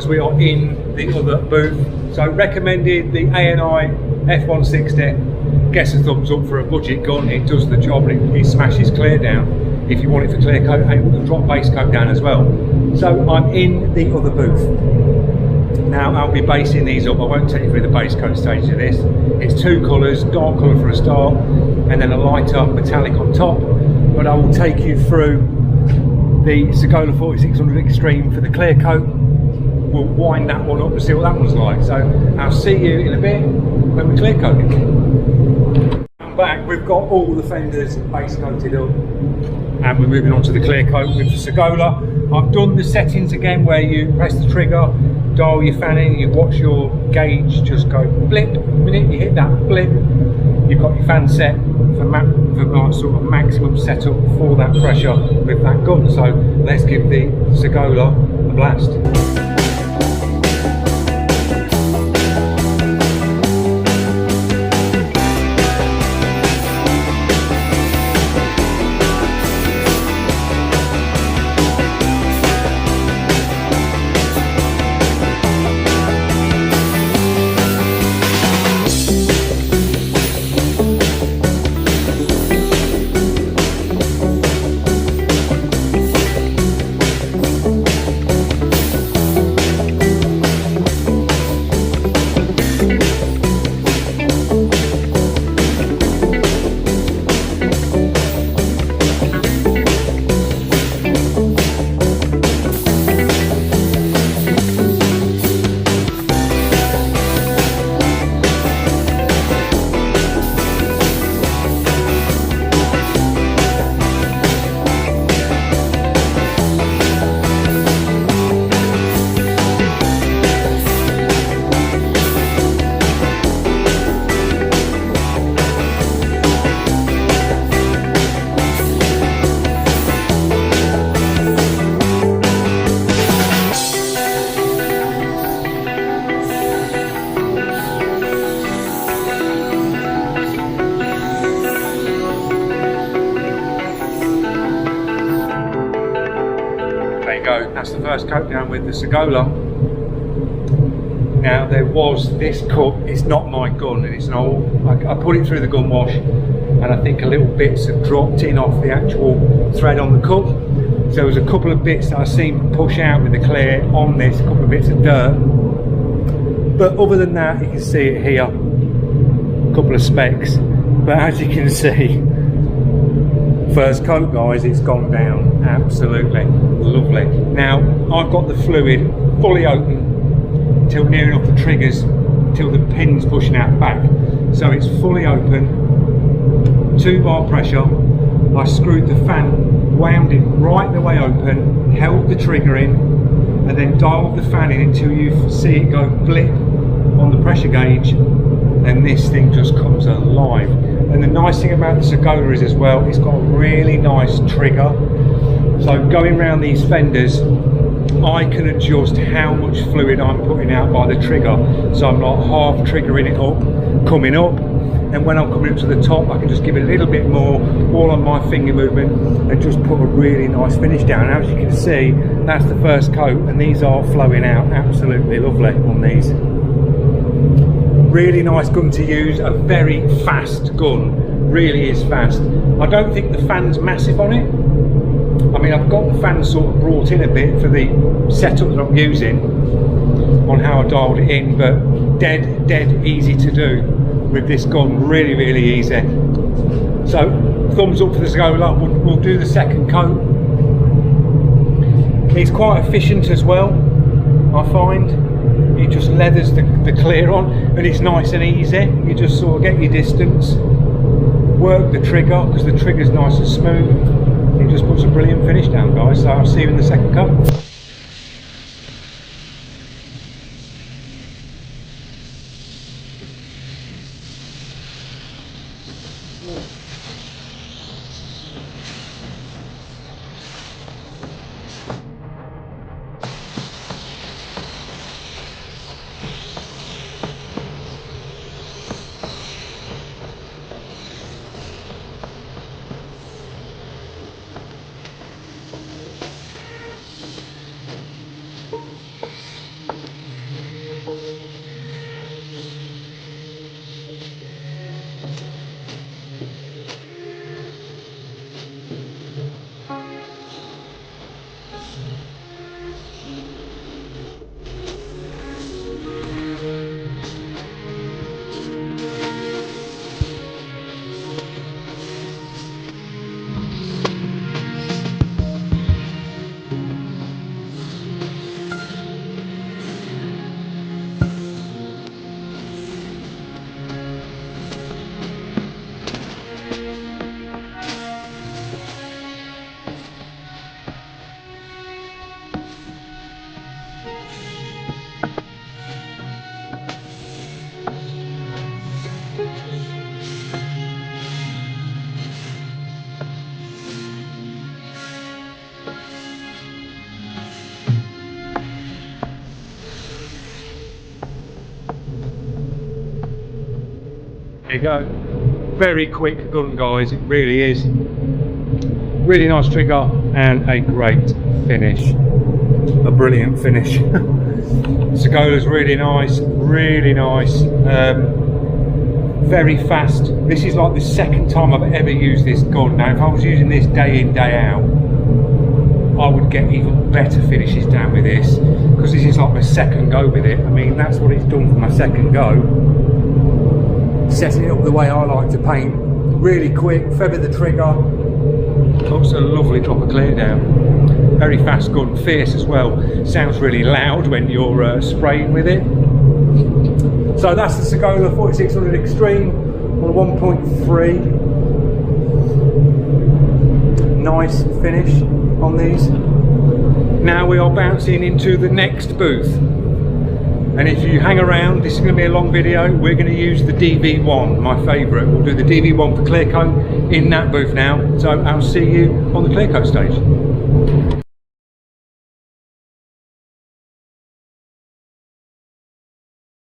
guys, we are in the other booth. So recommended the ANI F160. Gets a thumbs up for a budget gun. It does the job and it smashes clear down. If you want it for clear coat, able to drop base coat down as well. So I'm in the other booth. Now I'll be basing these up. I won't take you through the base coat stage of this. It's two colours, dark colour for a start, and then a lighter metallic on top. But I will take you through the Sagola 4600 Extreme for the clear coat. We'll wind that one up and see what that one's like. So I'll see you in a bit when we clear coat it. I'm back. We've got all the fenders base coated up, and we're moving on to the clear coat with the Sagola. I've done the settings again where you press the trigger, dial your fan in, you watch your gauge just go blip. The minute you hit that blip, you've got your fan set for sort of maximum setup for that pressure with that gun. So let's give the Sagola a blast. That's the first coat down with the Sagola. Now there was this cut, it's not my gun, and it's an old, I put it through the gun wash and I think a little bits have dropped in off the actual thread on the cut. So there was a couple of bits that I seen push out with the clear on this, a couple of bits of dirt. But other than that, you can see it here, a couple of specks. But as you can see, first coat guys, it's gone down absolutely lovely. Now I've got the fluid fully open till near enough the triggers, till the pin's pushing out back, so it's fully open, 2-bar pressure. I screwed the fan, wound it right the way open, held the trigger in, and then dialed the fan in until you see it go blip on the pressure gauge, and this thing just comes alive. And the nice thing about the Sagola is as well, it's got a really nice trigger. So going around these fenders, I can adjust how much fluid I'm putting out by the trigger. So I'm not half triggering it up, coming up, and when I'm coming up to the top, I can just give it a little bit more, all on my finger movement, and just put a really nice finish down. And as you can see, that's the first coat, and these are flowing out absolutely lovely on these. Really nice gun to use, a very fast gun, really is fast. I don't think the fan's massive on it. I mean, I've got the fan sort of brought in a bit for the setup that I'm using on how I dialed it in, but dead easy to do with this gun, really easy. So thumbs up for the Sagola. We'll do the second coat. It's quite efficient as well, I find. It just leathers the clear on, and it's nice and easy. You just sort of get your distance, work the trigger, because the trigger's nice and smooth. It just puts a brilliant finish down, guys. So I'll see you in the second coat. There you go. Very quick gun, guys, it really is. Really nice trigger and a great finish. A brilliant finish. Sagola's really nice, really nice. Very fast. This is like the second time I've ever used this gun. Now, if I was using this day in, day out, I would get even better finishes down with this, because this is like my second go with it. I mean, that's what it's done for my second go. Setting it up the way I like to paint. Really quick, feather the trigger. Also a lovely drop of clear down. Very fast gun, fierce as well. Sounds really loud when you're spraying with it. So that's the Sagola 4600 Extreme on a 1.3. Nice finish on these. Now we are bouncing into the next booth, and if you hang around, this is going to be a long video. We're going to use the DV1, my favourite. We'll do the DV1 for clear coat in that booth now. So I'll see you on the clear coat stage.